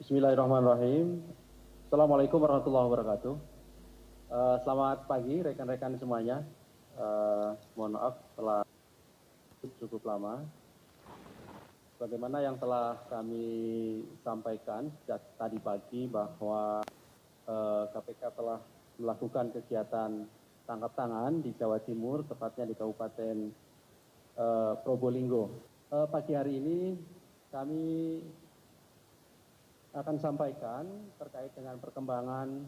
Bismillahirrahmanirrahim. Assalamualaikum warahmatullahi wabarakatuh. Selamat pagi rekan-rekan semuanya. Mohon maaf telah cukup lama. Bagaimana yang telah kami sampaikan sejak tadi pagi bahwa KPK telah melakukan kegiatan tangkap tangan di Jawa Timur, tepatnya di Kabupaten Probolinggo. Pagi hari ini kami akan sampaikan terkait dengan perkembangan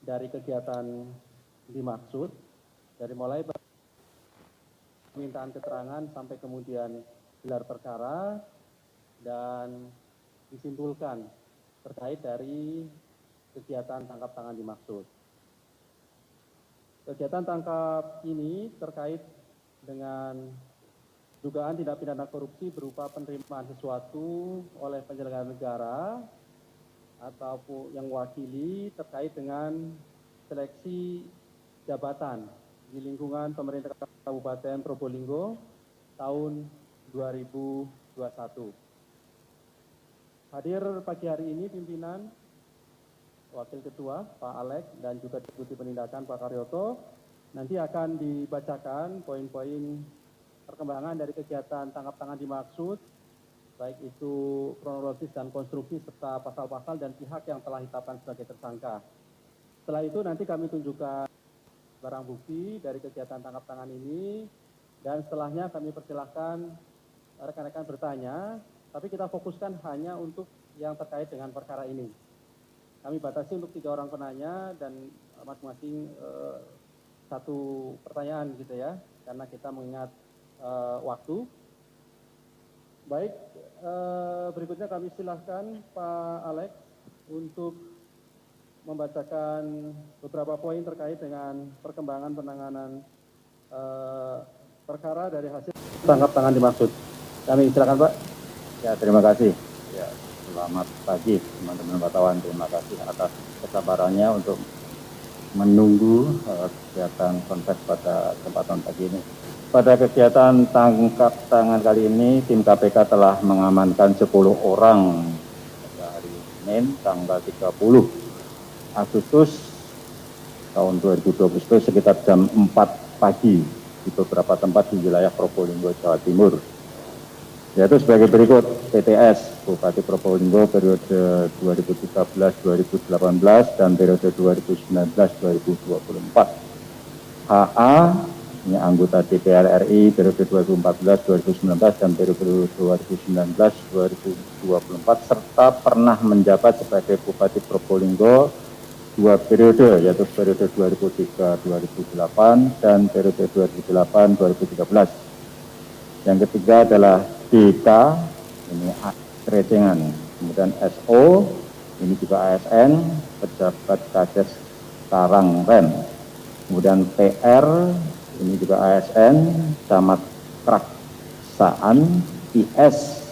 dari kegiatan dimaksud, dari mulai permintaan keterangan sampai kemudian gelar perkara dan disimpulkan terkait dari kegiatan tangkap tangan dimaksud. Kegiatan tangkap ini terkait dengan dugaan tindak pidana korupsi berupa penerimaan sesuatu oleh penyelenggara negara ataupun yang mewakili terkait dengan seleksi jabatan di lingkungan pemerintah Kabupaten Probolinggo tahun 2021. Hadir pagi hari ini pimpinan, Wakil Ketua Pak Alex dan juga Deputi Penindakan Pak Karyoto. Nanti akan dibacakan poin-poin perkembangan dari kegiatan tangkap tangan dimaksud, baik itu kronologis dan konstruksi serta pasal-pasal dan pihak yang telah ditetapkan sebagai tersangka. Setelah itu nanti kami tunjukkan barang bukti dari kegiatan tangkap tangan ini, dan setelahnya kami persilahkan rekan-rekan bertanya, tapi kita fokuskan hanya untuk yang terkait dengan perkara ini. Kami batasi untuk 3 orang penanya dan masing-masing 1 pertanyaan gitu ya, karena kita mengingat waktu. Baik, berikutnya kami silahkan Pak Alex untuk membacakan beberapa poin terkait dengan perkembangan penanganan perkara dari hasil tangkap tangan dimaksud. Kami silakan Pak. Ya, terima kasih. Ya, selamat pagi teman-teman wartawan. Terima kasih atas kesabarannya untuk menunggu kegiatan kontes pada kesempatan pagi ini. Pada kegiatan tangkap tangan kali ini, tim KPK telah mengamankan 10 orang pada hari Senin tanggal 30 Agustus tahun 2020 sekitar jam 4 pagi di beberapa tempat di wilayah Probolinggo, Jawa Timur. Yaitu sebagai berikut: PTS, Bupati Probolinggo periode 2013-2018 dan periode 2019-2024. HA, ini anggota DPR RI periode 2014-2019 dan periode 2019-2024, serta pernah menjabat sebagai Bupati Probolinggo 2 periode, yaitu periode 2003-2008 dan periode 2008-2013. Yang ketiga adalah DK, ini Krecengan, kemudian SO, ini juga ASN, pejabat Kades Karangren, kemudian PR, ini juga ASN, Camat Kraksaan, IS,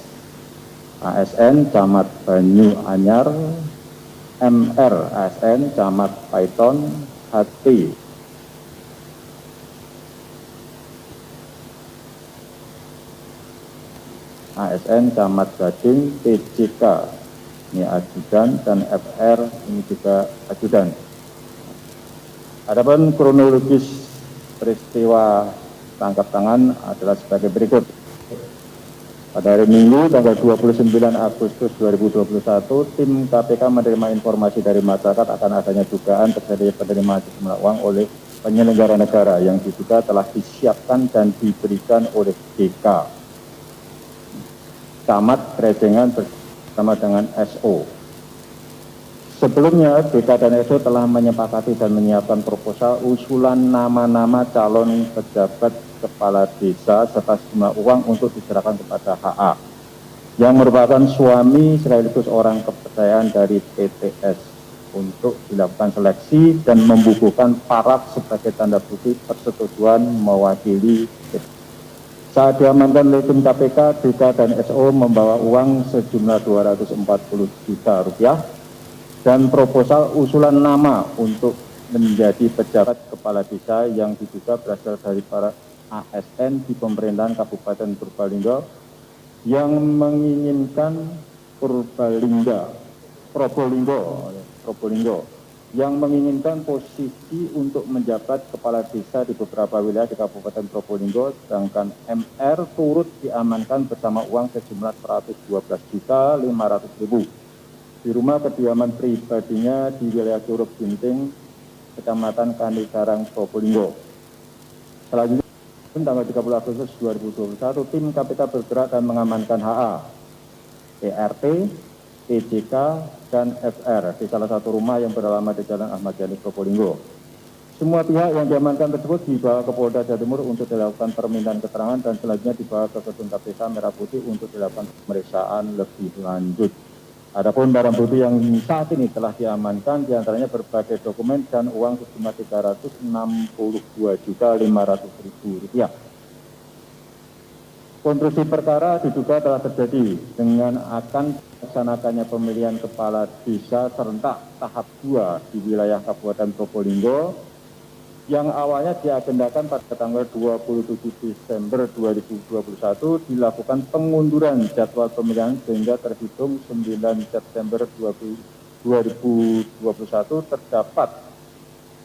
ASN, Camat Banyu Anyar, MR, ASN, Camat Paiton, HT, ASN, Camat Gading, PJK, ini ajudan, dan FR, ini juga ajudan. Adapun kronologis peristiwa tangkap tangan adalah sebagai berikut. Pada hari Minggu tanggal 29 Agustus 2021, tim KPK menerima informasi dari masyarakat akan adanya dugaan terjadi penerimaan sejumlah uang oleh penyelenggara negara yang diduga telah disiapkan dan diberikan oleh DK, Camat Krecengan bersama dengan SO. Sebelumnya, DK dan SO telah menyepakati dan menyiapkan proposal usulan nama-nama calon pejabat kepala desa serta sejumlah uang untuk diserahkan kepada HA, yang merupakan suami sekaligus orang kepercayaan dari PTS, untuk dilakukan seleksi dan membukukan paraf sebagai tanda bukti persetujuan mewakili PTS. Saat diamankan oleh tim KPK, DK dan SO membawa uang sejumlah 240 juta rupiah dan proposal usulan nama untuk menjadi pejabat kepala desa yang diduga berasal dari para ASN di pemerintahan Kabupaten Purbalingga yang menginginkan Purbalingga Probolinggo yang menginginkan posisi untuk menjabat kepala desa di beberapa wilayah di Kabupaten Probolinggo, sedangkan MR turut diamankan bersama uang sejumlah 112.500.000 di rumah kediaman pribadinya di wilayah Curug Ginting, Kecamatan Kanigarang, Probolinggo. Selanjutnya, tanggal 30 Agustus 2021, tim KPK bergerak dan mengamankan HA, ERT, PJK, dan FR di salah satu rumah yang beralamat di Jalan Ahmad Yani, Probolinggo. Semua pihak yang diamankan tersebut dibawa ke Polda Jawa Timur untuk dilakukan permintaan keterangan dan selanjutnya dibawa ke Gedung KPK Merah Putih untuk dilakukan pemeriksaan lebih lanjut. Adapun barang bukti yang saat ini telah diamankan diantaranya berbagai dokumen dan uang sejumlah Rp362.500.000. Konstruksi perkara diduga telah terjadi dengan akan dilaksanakannya pemilihan kepala desa serentak tahap 2 di wilayah Kabupaten Probolinggo yang awalnya diagendakan pada tanggal 27 Desember 2021 dilakukan pengunduran jadwal pemilihan sehingga terhitung 9 September 2021 terdapat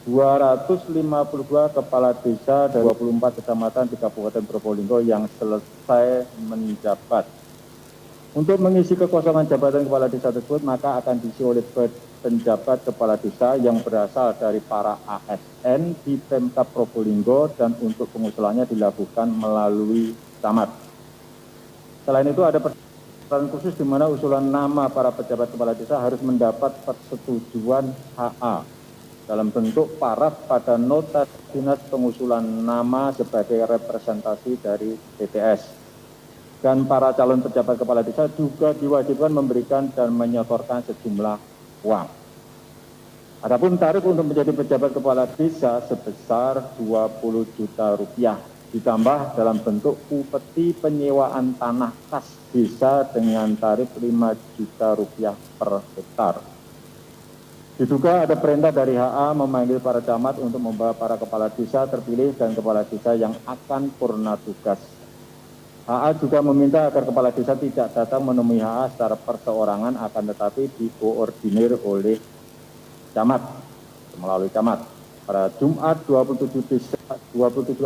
252 kepala desa dan 24 kecamatan di Kabupaten Probolinggo yang selesai menjabat. Untuk mengisi kekosongan jabatan kepala desa tersebut, maka akan diisi oleh penjabat kepala desa yang berasal dari para ASN di Pemkab Probolinggo dan untuk pengusulannya dilakukan melalui camat. Selain itu ada peraturan khusus di mana usulan nama para pejabat kepala desa harus mendapat persetujuan HA dalam bentuk paraf pada nota dinas pengusulan nama sebagai representasi dari PTS. Dan para calon pejabat kepala desa juga diwajibkan memberikan dan menyetorkan sejumlah uang. Adapun tarif untuk menjadi pejabat kepala desa sebesar Rp20 juta ditambah dalam bentuk upeti penyewaan tanah kas desa dengan tarif Rp5 juta per hektar. Diduga ada perintah dari HA memanggil para camat untuk membawa para kepala desa terpilih dan kepala desa yang akan purna tugas. HA juga meminta agar kepala desa tidak datang menemui HA secara perseorangan, akan tetapi dikoordinir oleh camat, melalui camat. Pada Jumat 27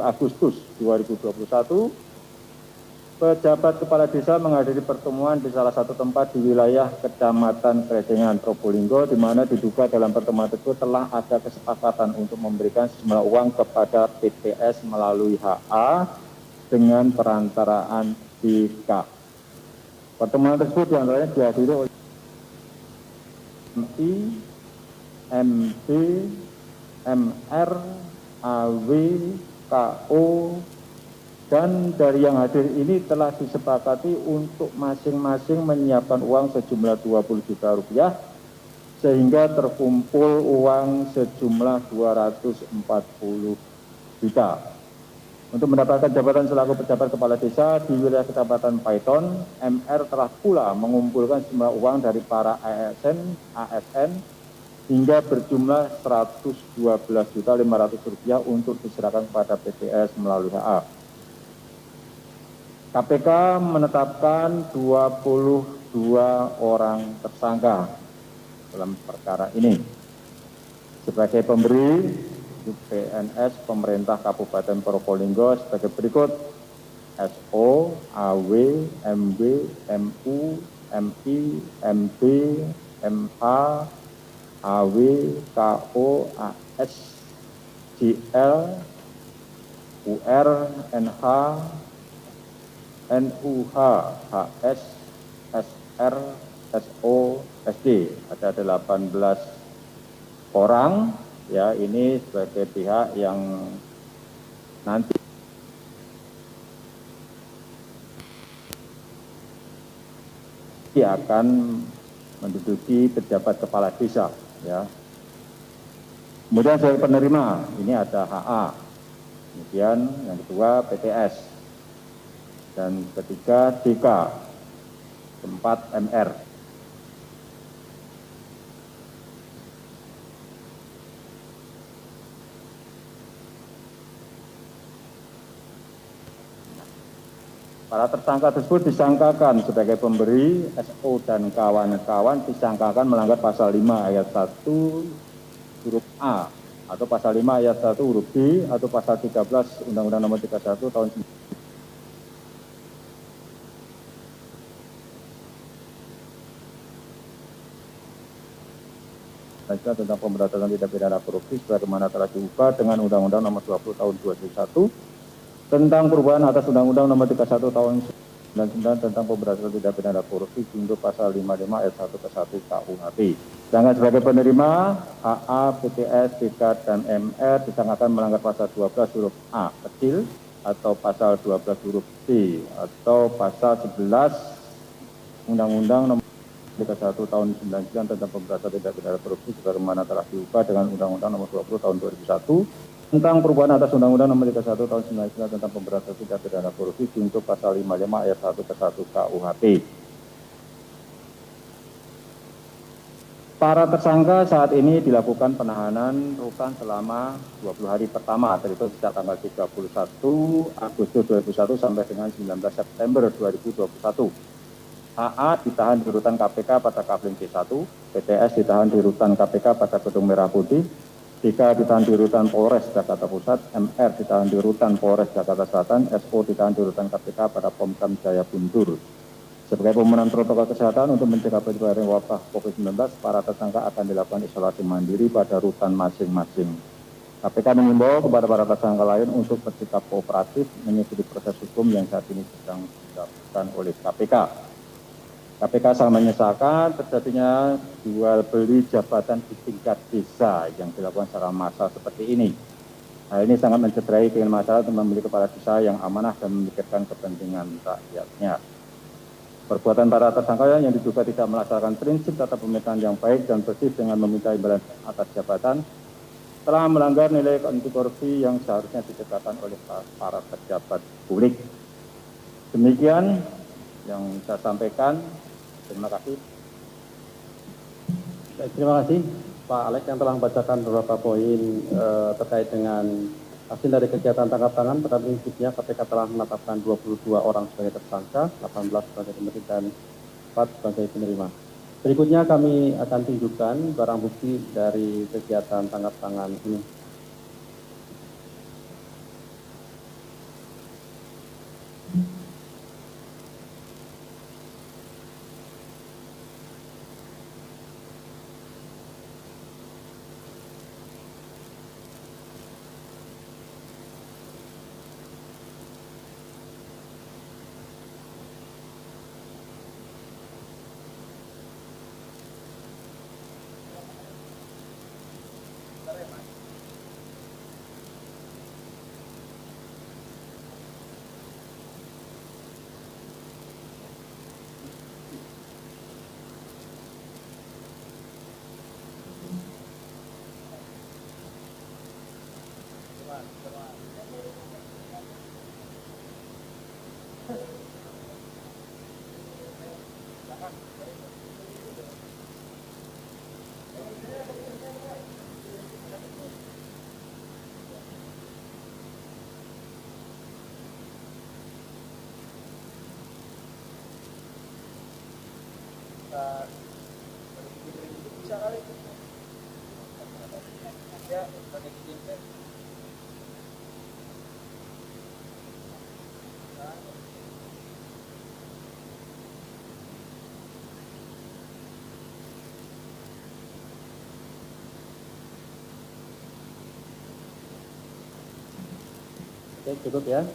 Agustus 2021, pejabat kepala desa menghadiri pertemuan di salah satu tempat di wilayah Kecamatan Krejengan, Probolinggo, di mana diduga dalam pertemuan tersebut telah ada kesepakatan untuk memberikan sejumlah uang kepada PTS melalui HA dengan perantaraan BK. Pertemuan tersebut diantaranya dihadiri oleh MI, MB, MR, AW, KO, dan dari yang hadir ini telah disepakati untuk masing-masing menyiapkan uang sejumlah Rp20 juta sehingga terkumpul uang sejumlah Rp240 juta. Untuk mendapatkan jabatan selaku pejabat kepala desa di wilayah Kecamatan Paiton, MR telah pula mengumpulkan sejumlah uang dari para ASN hingga berjumlah Rp112.500.000 untuk diserahkan kepada PTS melalui HA. KPK menetapkan 22 orang tersangka dalam perkara ini. Sebagai pemberi, PNS pemerintah Kabupaten Probolinggo sebagai berikut: SO, AW, MB, MU, MI, MB, MH, AW, KO, AS, JL, UR, NH, NUH, HS, SR, SO, SD. Ada 18 orang, ya, ini sebagai pihak yang nanti akan menduduki pejabat kepala desa, ya. Kemudian sebagai penerima, ini ada HA. Kemudian yang kedua PTS. Dan ketiga DK, keempat MR. Para tersangka tersebut disangkakan sebagai pemberi, SO dan kawan-kawan disangkakan melanggar pasal 5 ayat 1 huruf A atau pasal 5 ayat 1 huruf B atau pasal 13 Undang-Undang Nomor 31 tahun 1999 tentang pemberantasan tindak pidana korupsi sebagaimana telah diubah dengan Undang-Undang Nomor 20 tahun 2001 tentang perubahan atas Undang-Undang Nomor 31 tahun 1999 tentang pemberantasan tindak pidana korupsi junto pasal 55 ayat 1 ke 1 KUHP. Sedangkan sebagai penerima, AA, PTS, BK, dan MR disangkakan melanggar pasal 12 huruf A kecil atau pasal 12 huruf C atau pasal 11 Undang-Undang Nomor 31 tahun 1999 tentang pemberantasan tindak pidana korupsi sebagaimana telah diubah dengan Undang-Undang Nomor 20 tahun 2001 tentang perubahan atas Undang-Undang Nomor 31 tahun 1999 tentang pemberantasan tindak pidana korupsi junto pasal 55 ayat 1 ke 1 KUHP. Para tersangka saat ini dilakukan penahanan rutan selama 20 hari pertama, terhitung sejak tanggal 31 Agustus 2001 sampai dengan 19 September 2021. AA ditahan di rutan KPK pada Kafling C1, PTS ditahan di rutan KPK pada Gedung Merah Putih, BK ditahan di rutan Polres Jakarta Pusat, MR ditahan di rutan Polres Jakarta Selatan, SO ditahan di rutan KPK pada Pomkam Jaya Guntur. Sebagai pemenuhan protokol kesehatan untuk mencegah penyebaran wabah COVID-19, para tersangka akan dilakukan isolasi mandiri pada rutan masing-masing. KPK mengimbau kepada para tersangka lain untuk bersikap kooperatif mengikuti proses hukum yang saat ini sedang dilakukan oleh KPK. KPK sangat menyesalkan terjadinya jual beli jabatan di tingkat desa yang dilakukan secara massal seperti ini. Hal ini sangat mencederai keinginan masyarakat untuk memiliki kepala desa yang amanah dan memikirkan kepentingan rakyatnya. Perbuatan para tersangka yang diduga tidak melaksanakan prinsip tata pemerintahan yang baik dan bersih dengan meminta imbalan atas jabatan telah melanggar nilai anti korupsi yang seharusnya ditegakkan oleh para pejabat publik. Demikian yang saya sampaikan. Terima kasih. Baik, terima kasih Pak Alex yang telah membacakan beberapa poin terkait dengan hasil dari kegiatan tangkap tangan. Pada prinsipnya KPK telah menetapkan 22 orang sebagai tersangka, 18 sebagai pemberi dan 4 sebagai penerima. Berikutnya kami akan tunjukkan barang bukti dari kegiatan tangkap tangan ini. Oke, cukup ya.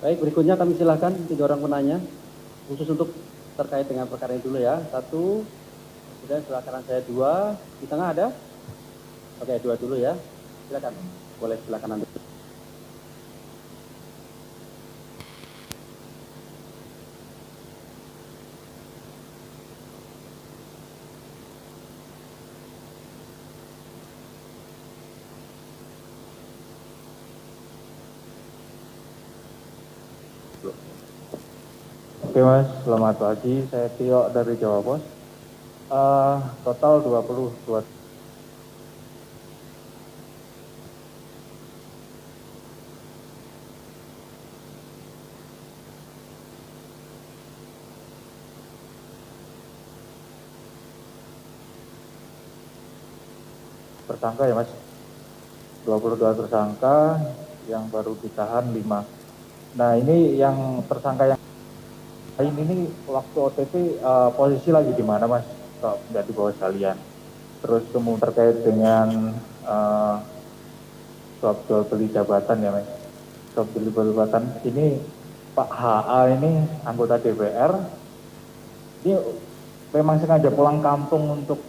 Baik, berikutnya kami silakan 3 orang penanya, khusus untuk terkait dengan perkara ini dulu ya. 1, kemudian sebelah kanan saya 2, di tengah ada? Oke, 2 dulu ya, silakan. Boleh silakan Anda. Oke Mas, selamat pagi. Saya Tio dari Jawa Pos. Total 22 tersangka ya Mas. 22 tersangka yang baru ditahan 5. Nah ini yang tersangka yang lain ini waktu OTT posisi lagi di mana Mas? Kok nggak di bawah sekalian. Terus kemudian terkait dengan suap jual beli jabatan ya Mas. Suap jual beli jabatan ini Pak HA ini anggota DPR. Ini memang sengaja pulang kampung untuk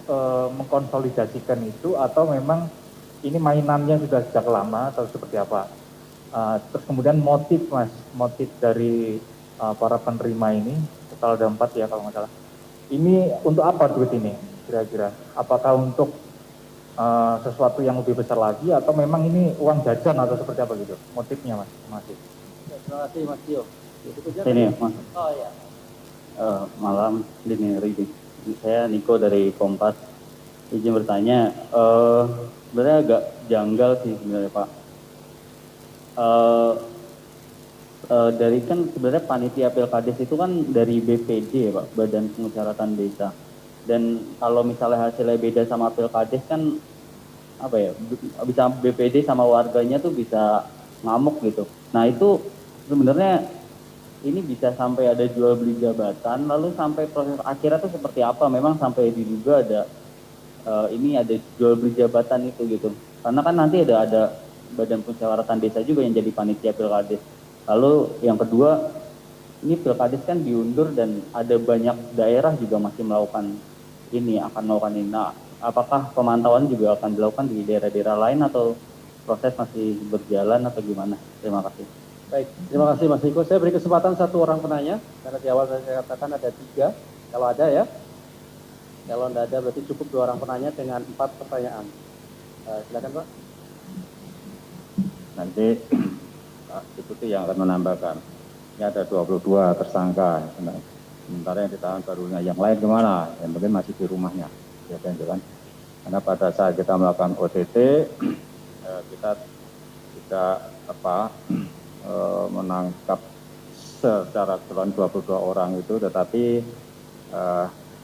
mengkonsolidasikan itu atau memang ini mainannya sudah sejak lama atau seperti apa? Terus kemudian motif Mas, motif dari para penerima ini, total ada 4 ya kalau nggak salah. Ini untuk apa duit ini kira-kira? Apakah untuk sesuatu yang lebih besar lagi atau memang ini uang jajan atau seperti apa gitu? Motifnya Mas, masih. Terima kasih Mas Tio. Ini Mas. Oh ya. Malam ini Ridi. Saya Niko dari Kompas. Izin bertanya, sebenarnya agak janggal sih sebenarnya Pak. Dari kan sebenarnya panitia Pilkades itu kan dari BPD ya Pak, Badan Permusyawaratan Desa. Dan kalau misalnya hasilnya beda sama Pilkades kan apa ya, bisa BPD sama warganya tuh bisa ngamuk gitu. Nah itu sebenarnya ini bisa sampai ada jual beli jabatan, lalu sampai proses akhirnya tuh seperti apa? Memang sampai diduga ada ini ada jual beli jabatan itu gitu. Karena kan nanti ada Badan Musyawaratan Desa juga yang jadi panitia Pilkades. Lalu yang kedua, ini Pilkades kan diundur dan ada banyak daerah juga masih melakukan ini, akan melakukan ini. Nah, apakah pemantauan juga akan dilakukan di daerah-daerah lain atau proses masih berjalan atau gimana? Terima kasih. Baik, terima kasih Mas Niko. Saya beri kesempatan 1 orang penanya, karena di awal saya katakan ada 3. Kalau ada ya. Kalau tidak ada berarti cukup 2 orang penanya dengan 4 pertanyaan. Silakan Pak. Nanti Pak Deputi yang akan menambahkan. Ini ada 22 tersangka. Sementara yang ditahan barunya, yang lain kemana? Yang mungkin masih di rumahnya. Ya kan? Karena pada saat kita melakukan OTT, kita tidak menangkap secara keseluruhan 22 orang itu, tetapi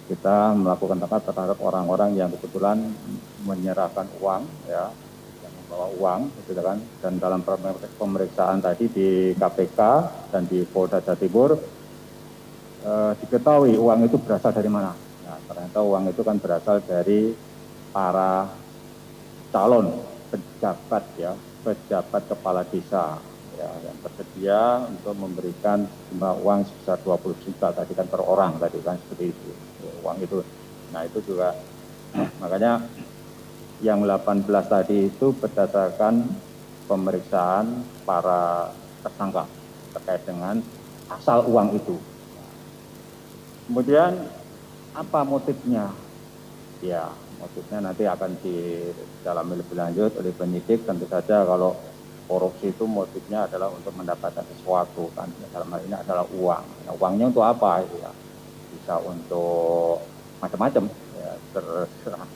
kita melakukan tangkap terhadap orang-orang yang kebetulan menyerahkan uang, ya, yang membawa uang, gitu kan. Dan dalam pemeriksaan tadi di KPK dan di Polda Jawa Timur diketahui uang itu berasal dari mana. Nah, ternyata uang itu kan berasal dari para calon pejabat, ya, pejabat kepala desa, ya, yang bersedia untuk memberikan jumlah uang sebesar 20 juta tadi kan per orang tadi kan seperti itu, ya, uang itu. Nah itu juga makanya yang 18 tadi itu berdasarkan pemeriksaan para tersangka terkait dengan asal uang itu. Kemudian apa motifnya? Ya, motifnya nanti akan didalami lebih lanjut oleh penyidik. Tentu saja kalau korupsi itu motifnya adalah untuk mendapatkan sesuatu kan. Dalam hal ini adalah uang. Nah, uangnya untuk apa? Ya, bisa untuk macam-macam. Ya, terserah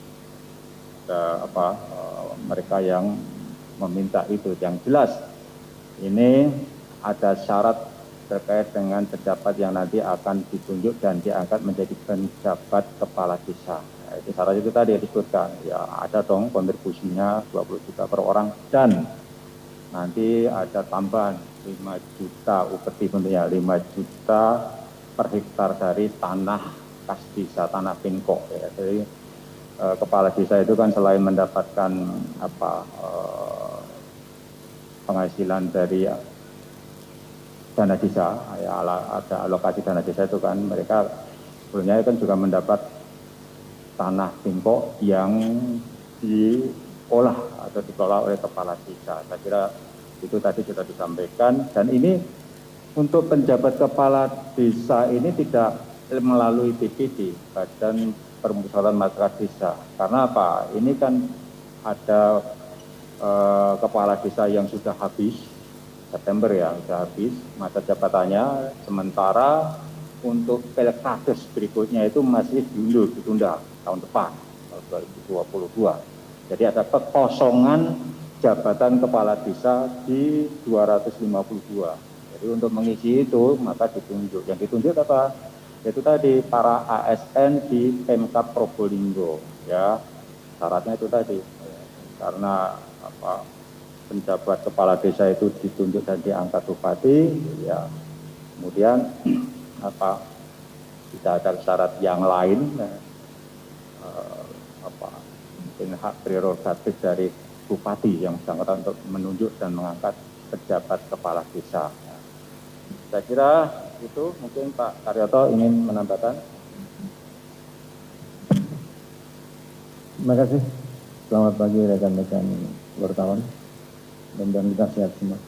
mereka yang meminta itu. Yang jelas ini ada syarat terkait dengan pejabat yang nanti akan ditunjuk dan diangkat menjadi penjabat kepala desa. Nah, itu syarat itu tadi disebutkan. Ya, ada dong kontribusinya 20 juta per orang dan nanti ada tambahan 5 juta upeti tentunya 5 juta per hektar dari tanah kas desa, tanah pinko. Ya. Jadi kepala desa itu kan selain mendapatkan penghasilan dari dana desa, ya, ada alokasi dana desa itu kan mereka sebelumnya kan juga mendapat tanah pinko yang diolah atau dikelola oleh kepala desa. Saya kira itu tadi sudah disampaikan, dan ini untuk penjabat kepala desa ini tidak melalui BPD, Badan Permusyawaratan Masyarakat Desa. Karena apa? Ini kan ada kepala desa yang sudah habis, September ya, sudah habis masa jabatannya, sementara untuk Pilkades berikutnya itu masih ditunda tahun depan, tahun 2022. Jadi ada kekosongan jabatan kepala desa di 252. Jadi untuk mengisi itu maka ditunjuk. Yang ditunjuk apa? Itu tadi para ASN di Pemkab Probolinggo, ya. Syaratnya itu tadi. Karena apa, penjabat kepala desa itu ditunjuk dan diangkat bupati, ya. Kemudian apa, tidak ada syarat yang lain, mungkin hak prerogatif dari bupati yang bersangkutan untuk menunjuk dan mengangkat pejabat kepala desa. Saya kira itu, mungkin Pak Karyoto ingin menambahkan. Terima kasih. Selamat pagi rekan-rekan wartawan. Mudah-mudahan kita sehat semua.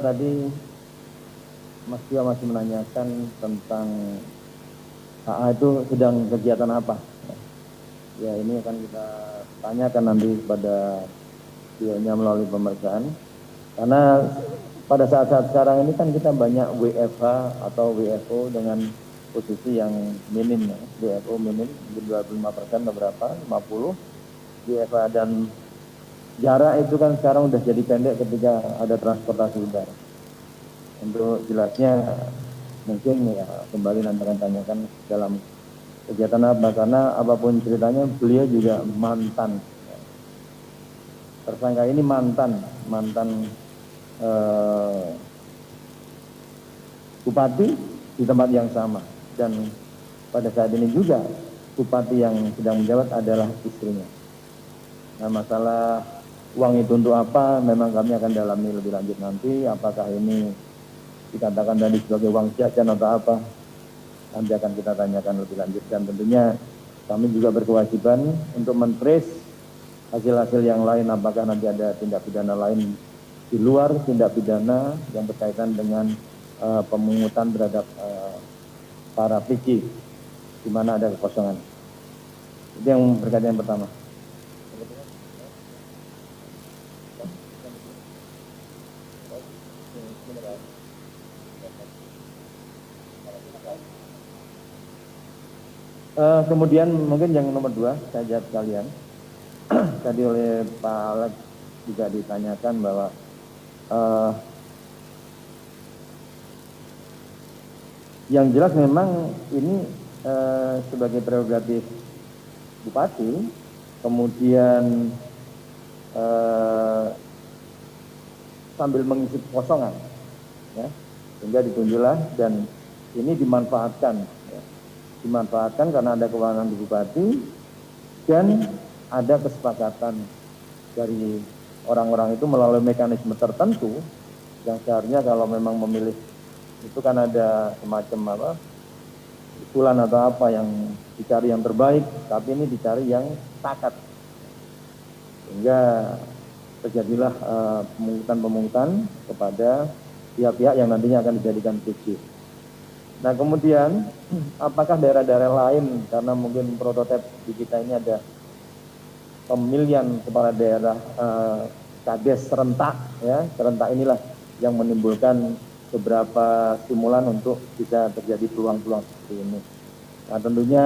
Tadi Mas Tio masih menanyakan tentang HA itu sedang kegiatan apa. Ya ini akan kita tanyakan nanti kepada Tio-nya melalui pemeriksaan. Karena pada saat-saat sekarang ini kan kita banyak WFH atau WFO dengan posisi yang minim, ya. WFO minim, 25% beberapa, 50. WFH dan jarak itu kan sekarang udah jadi pendek ketika ada transportasi udara. Untuk jelasnya mungkin ya kembali nanti akan tanyakan dalam kegiatan apa, karena apapun ceritanya beliau juga mantan. Tersangka ini mantan bupati di tempat yang sama, dan pada saat ini juga bupati yang sedang menjabat adalah istrinya. Nah, masalah uang itu untuk apa, memang kami akan dalami lebih lanjut nanti, apakah ini dikatakan tadi sebagai uang jajan atau apa, nanti akan kita tanyakan lebih lanjut. Dan tentunya kami juga berkewajiban untuk men-trace hasil-hasil yang lain, apakah nanti ada tindak pidana lain di luar tindak pidana yang berkaitan dengan pemungutan terhadap para PJ, di mana ada kekosongan. Itu yang berkaitan yang pertama. Kemudian mungkin yang nomor 2 saya jawab sekalian. Tadi oleh Pak Alex juga ditanyakan bahwa yang jelas memang ini sebagai prerogatif bupati, kemudian sambil mengisi kekosongan, ya, sehingga ditunjuklah, dan ini dimanfaatkan, ya. Dimanfaatkan karena ada kewenangan di bupati dan ada kesepakatan dari orang-orang itu melalui mekanisme tertentu yang seharusnya kalau memang memilih itu kan ada semacam apa, usulan atau apa yang dicari yang terbaik, tapi ini dicari yang takat, sehingga terjadilah pemungutan kepada pihak-pihak yang nantinya akan dijadikan PJ. Nah kemudian apakah daerah-daerah lain, karena mungkin prototipe di kita ini ada pemilihan kepala daerah kades serentak, ya, serentak inilah yang menimbulkan beberapa stimulan untuk bisa terjadi peluang-peluang seperti ini. Nah tentunya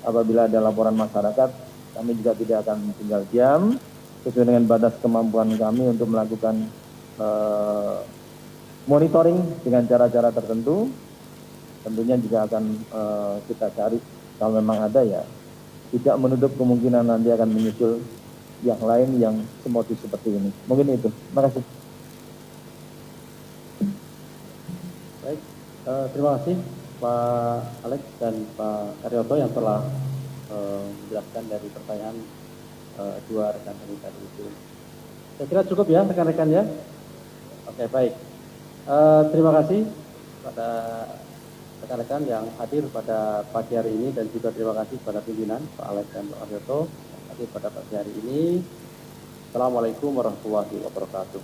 apabila ada laporan masyarakat, kami juga tidak akan tinggal diam, sesuai dengan batas kemampuan kami untuk melakukan monitoring dengan cara-cara tertentu. Tentunya juga akan kita cari, kalau memang ada ya, tidak menutup kemungkinan nanti akan menyusul yang lain yang semotif seperti ini. Mungkin itu. Terima kasih. Baik, terima kasih Pak Alex dan Pak Karyoto yang telah menjelaskan dari pertanyaan dua rekan kami tadi itu. Saya kira cukup ya rekan-rekan ya. Oke, baik. Terima kasih pada rekan-rekan yang hadir pada pagi hari ini, dan juga terima kasih kepada pimpinan Pak Alex dan Pak Karyoto yang hadir pada pagi hari ini. Assalamualaikum warahmatullahi wabarakatuh.